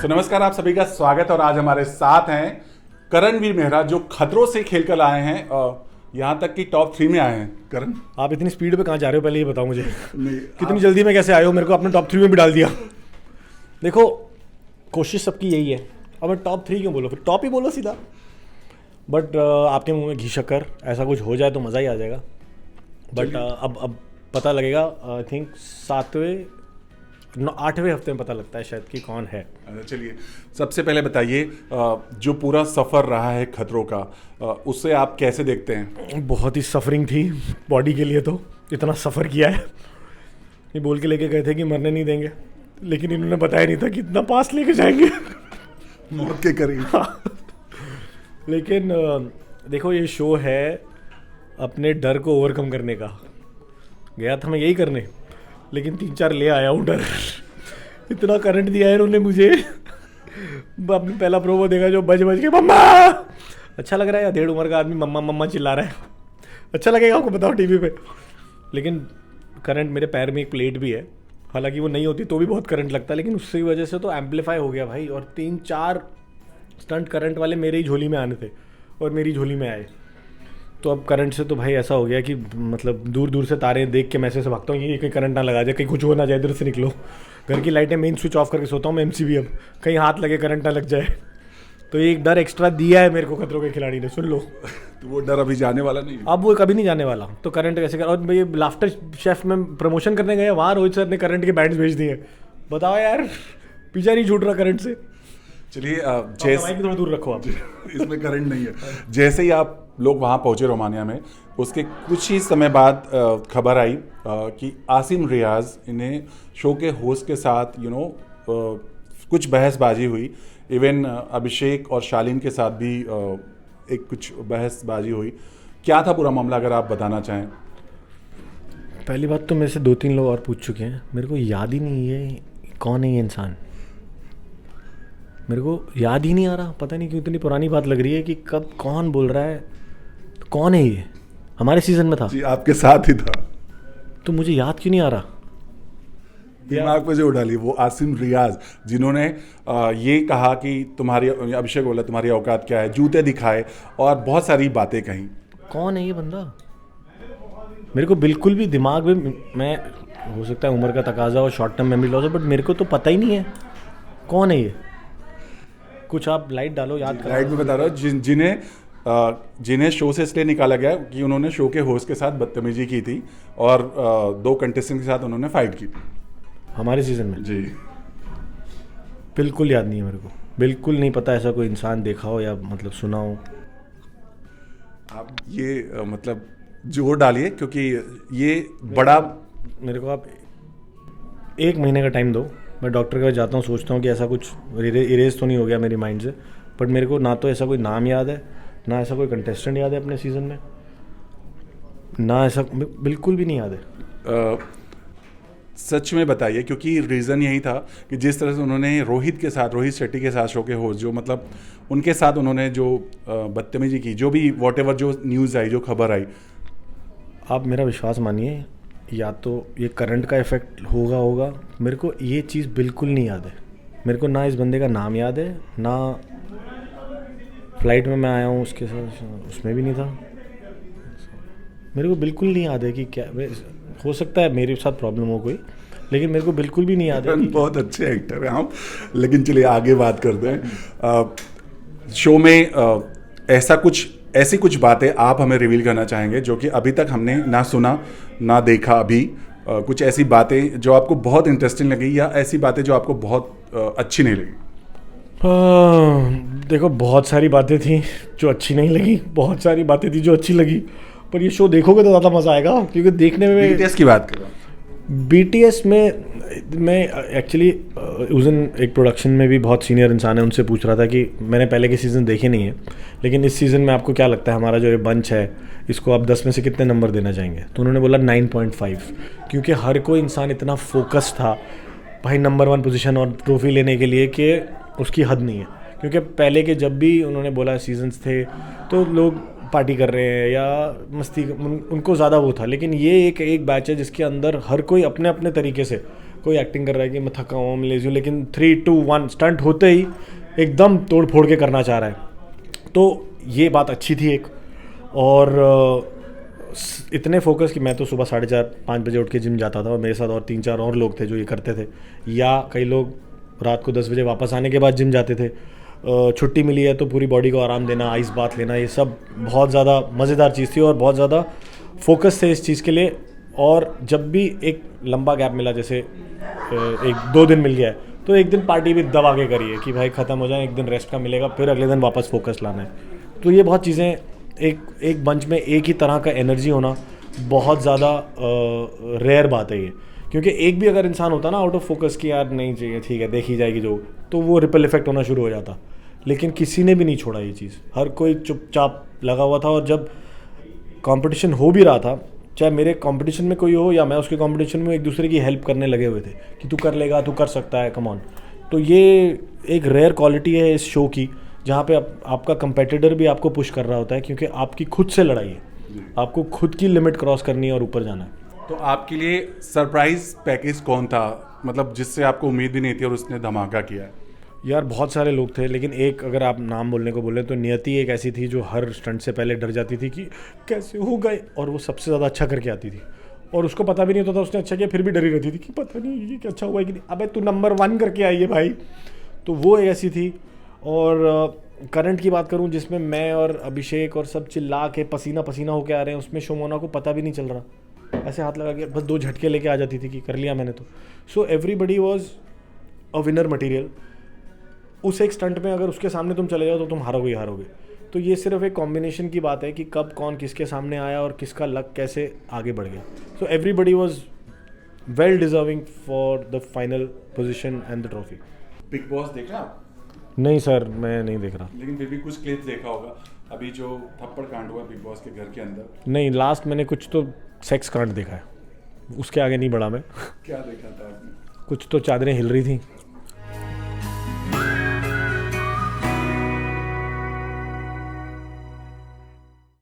तो नमस्कार, आप सभी का स्वागत है और आज हमारे साथ हैं करणवीर मेहरा जो खतरों से खेल कर आए हैं और यहाँ तक कि टॉप 3 में आए हैं। करण, आप इतनी स्पीड पे कहाँ जा रहे हो, पहले ये बताओ मुझे। नहीं कितनी जल्दी में कैसे आए हो, मेरे को अपने टॉप 3 में भी डाल दिया। देखो, कोशिश सबकी यही है। अब मैं टॉप 3 क्यों बोलो, फिर टॉप ही बोलो सीधा। बट आपके मुंह में घी शक्कर, ऐसा कुछ हो जाए तो मज़ा ही आ जाएगा। बट अब पता लगेगा। आई थिंक 8वें हफ्ते में पता लगता है शायद कि कौन है। चलिए, सबसे पहले बताइए जो पूरा सफ़र रहा है खतरों का, उससे आप कैसे देखते हैं? बहुत ही सफरिंग थी बॉडी के लिए, तो इतना सफ़र किया है। ये बोल के लेके गए थे कि मरने नहीं देंगे, लेकिन इन्होंने बताया नहीं था कि इतना पास लेके जाएंगे मौत के करीब। लेकिन देखो, ये शो है अपने डर को ओवरकम करने का। गया था मैं यही करने, लेकिन 3-4 ले आया हूँ डर। इतना करंट दिया है इन्होंने मुझे। अपने पहला प्रोमो देखा जो बज के मम्मा, अच्छा लग रहा है। या 1.5 उम्र का आदमी मम्मा मम्मा चिल्ला रहा है, अच्छा लगेगा आपको, बताओ टीवी पे। लेकिन करंट, मेरे पैर में एक प्लेट भी है, हालांकि वो नहीं होती तो भी बहुत करंट लगता है, लेकिन उसकी वजह से तो एम्पलीफाई हो गया भाई। और 3-4 स्टंट करंट वाले मेरे ही झोली में आने थे और मेरी झोली में आए। तो अब करंट से तो भाई ऐसा हो गया कि मतलब दूर दूर से तारे देख के मैं ऐसे भागता हूँ, ये कहीं करंट ना लगा जाए, कहीं कुछ हो ना जाए, इधर से निकलो। घर की लाइटें मेन स्विच ऑफ करके सोता हूँ मैं एमसीबी, अब कहीं हाथ लगे करंट ना लग जाए। तो ये एक डर एक्स्ट्रा दिया है मेरे को खतरों के खिलाड़ी ने, सुन लो। तो वो डर अभी जाने वाला नहीं है। अब वो कभी नहीं जाने वाला। तो करंट कैसे कर, और ये लाफ्टर शेफ में प्रमोशन करने गए, वहाँ रोहित सर ने करंट के बैंड्स भेज दिए। बताओ यार, पीछा नहीं छूट रहा करंट से। चलिए, माइक थोड़ा दूर रखो आप। इसमें करंट नहीं है। जैसे ही आप लोग वहाँ पहुँचे रोमानिया में, उसके कुछ ही समय बाद खबर आई कि आसिम रियाज इन्हें शो के होस्ट के साथ कुछ बहसबाजी हुई। इवन अभिषेक और शालीन के साथ भी एक कुछ बहसबाजी हुई। क्या था पूरा मामला, अगर आप बताना चाहें? पहली बात तो मेरे से 2-3 लोग और पूछ चुके हैं, मेरे को याद ही नहीं है कौन है ये इंसान। मेरे को याद ही नहीं आ रहा, पता नहीं क्यों इतनी पुरानी बात लग रही है कि कब कौन बोल रहा है। तो कौन है ये? हमारे सीजन में था जी, आपके साथ ही था। तो मुझे याद क्यों नहीं आ रहा? दिमाग पे जो डाली वो आसिम रियाज, जिन्होंने ये कहा कि तुम्हारी, अभिषेक बोला तुम्हारी औकात क्या है, जूते दिखाए और बहुत सारी बातें कही। कौन है ये बंदा? मेरे को बिल्कुल भी दिमाग में, मैं हो सकता है उम्र का तकाजा और शॉर्ट टर्म मेमोरी लॉस है, बट मेरे को तो पता ही नहीं है कौन है ये। कुछ आप लाइट डालो, याद लाइट में बता रहा हूँ, जिन्हें शो से इसलिए निकाला गया कि उन्होंने शो के होस्ट के साथ बदतमीजी की थी और 2 कंटेस्टेंट के साथ उन्होंने फाइट की थी हमारे सीजन में। जी, बिल्कुल याद नहीं है मेरे को, बिल्कुल नहीं पता ऐसा कोई इंसान देखा हो या मतलब सुना हो। आप ये मतलब जोर डालिए, क्योंकि ये बड़ा, मेरे को आप 1 महीने का टाइम दो, मैं डॉक्टर के पास जाता हूँ, सोचता हूँ कि ऐसा कुछ इरेज तो नहीं हो गया मेरी माइंड से। बट मेरे को ना तो ऐसा कोई नाम याद है, ना ऐसा कोई कंटेस्टेंट याद है अपने सीज़न में, ना ऐसा, बिल्कुल भी नहीं याद है। सच में बताइए, क्योंकि रीज़न यही था कि जिस तरह से उन्होंने रोहित शेट्टी के साथ शो के होस्ट, जो मतलब उनके साथ उन्होंने जो बदतमीजी की, जो भी वॉटेवर जो न्यूज़ आई, जो खबर आई। आप मेरा विश्वास मानिए, या तो ये करंट का इफेक्ट होगा। मेरे को ये चीज़ बिल्कुल नहीं याद है। मेरे को ना इस बंदे का नाम याद है, ना फ्लाइट में मैं आया हूँ उसके साथ, उसमें भी नहीं था। मेरे को बिल्कुल नहीं याद है कि क्या, हो सकता है मेरे साथ प्रॉब्लम हो कोई, लेकिन मेरे को बिल्कुल भी नहीं याद है। बहुत अच्छे एक्टर हैं आप, लेकिन चलिए आगे बात करते हैं। शो में ऐसी कुछ बातें आप हमें रिवील करना चाहेंगे जो कि अभी तक हमने ना सुना ना देखा अभी। कुछ ऐसी बातें जो आपको बहुत इंटरेस्टिंग लगी, या ऐसी बातें जो आपको बहुत अच्छी नहीं लगी? देखो, बहुत सारी बातें थी जो अच्छी नहीं लगी, बहुत सारी बातें थी जो अच्छी लगी। पर ये शो देखोगे तो ज़्यादा मज़ा आएगा, क्योंकि देखने में BTS की बात कर रहा हूँ। BTS में मैं एक्चुअली उस दिन एक प्रोडक्शन में भी बहुत सीनियर इंसान है, उनसे पूछ रहा था कि मैंने पहले के सीज़न देखे नहीं है, लेकिन इस सीज़न में आपको क्या लगता है हमारा जो ये बंच है, इसको आप 10 में से कितने नंबर देना चाहेंगे? तो उन्होंने बोला 9.5, क्योंकि हर कोई इंसान इतना फोकस था भाई नंबर 1 पोजीशन और ट्रॉफी लेने के लिए कि उसकी हद नहीं है। क्योंकि पहले के जब भी उन्होंने बोला सीजन्स थे तो लोग पार्टी कर रहे हैं या मस्ती, उनको ज़्यादा वो था, लेकिन ये एक बैच है जिसके अंदर हर कोई अपने अपने तरीके से कोई एक्टिंग कर रहा है कि मैं थका हुआ, मैं लेजी हूँ, लेकिन 3, 2, 1 स्टंट होते ही एकदम तोड़ फोड़ के करना चाह रहा है। तो ये बात अच्छी थी एक। और इतने फोकस कि मैं तो सुबह 4:30-5 बजे उठ के जिम जाता था, और मेरे साथ और 3-4 और लोग थे जो ये करते थे, या कई लोग रात को 10 बजे वापस आने के बाद जिम जाते थे। छुट्टी मिली है तो पूरी बॉडी को आराम देना, आइस बाथ लेना, ये सब बहुत ज़्यादा मज़ेदार चीज़ थी और बहुत ज़्यादा फोकस थे इस चीज़ के लिए। और जब भी एक लंबा गैप मिला, जैसे 1-2 दिन मिल गया है, तो एक दिन पार्टी भी दबा के करिए कि भाई ख़त्म हो जाए, एक दिन रेस्ट का मिलेगा, फिर अगले दिन वापस फोकस लाना है। तो ये बहुत चीज़ें एक बंच में एक ही तरह का एनर्जी होना बहुत ज़्यादा रेयर बात है ये। क्योंकि एक भी अगर इंसान होता ना आउट ऑफ फोकस कि यार नहीं चाहिए, ठीक है देखी जाएगी जो, तो वो रिपल इफेक्ट होना शुरू हो जाता। लेकिन किसी ने भी नहीं छोड़ा ये चीज़, हर कोई चुपचाप लगा हुआ था। और जब कंपटीशन हो भी रहा था, चाहे मेरे कंपटीशन में कोई हो या मैं उसके कंपटीशन में, एक दूसरे की हेल्प करने लगे हुए थे कि तू कर लेगा, तू कर सकता है, कम ऑन। तो ये एक रेयर क्वालिटी है इस शो की, जहाँ पे आपका कंपेटिटर भी आपको पुश कर रहा होता है, क्योंकि आपकी खुद से लड़ाई है, आपको खुद की लिमिट क्रॉस करनी है और ऊपर जाना है। तो आपके लिए सरप्राइज पैकेज कौन था, मतलब जिससे आपको उम्मीद भी नहीं थी और उसने धमाका किया है? यार बहुत सारे लोग थे, लेकिन एक अगर आप नाम बोलने को बोले तो नियति एक ऐसी थी जो हर स्टंट से पहले डर जाती थी कि कैसे हो गए, और वो सबसे ज़्यादा अच्छा करके आती थी। और उसको पता भी नहीं होता था उसने अच्छा किया, फिर भी डरी रहती थी कि पता नहीं ये क्या अच्छा हुआ है कि नहीं। अबे तू नंबर 1 करके आई है भाई। तो वो एक ऐसी थी। और करंट की बात करूं, जिसमें मैं और अभिषेक और सब चिल्ला के पसीना पसीना होके आ रहे हैं, उसमें शोमोना को पता भी नहीं चल रहा, ऐसे हाथ लगा के बस 2 झटके लेके आ जाती थी कि कर लिया मैंने। तो so everybody was a winner material. उस एक स्टंट में अगर उसके सामने तुम चले जाओ तो तुम हारोगे ही हारोगे। तो ये सिर्फ एक कॉम्बिनेशन की बात है कि कब कौन किसके सामने आया और किसका लक कैसे आगे बढ़ गया। So everybody was well deserving for the final position and the trophy. Big boss देखा? नहीं सर, मैं नहीं देख रहा। लेकिन फिर भी कुछ क्लिप्स देखा होगा, अभी जो थप्पड़ कांड हुआ बिग बॉस के घर के अंदर। नहीं, लास्ट मैंने कुछ तो सेक्स कांड देखा है, उसके आगे नहीं बढ़ा मैं। क्या देखा था आपने? कुछ तो चादरें हिल रही थी।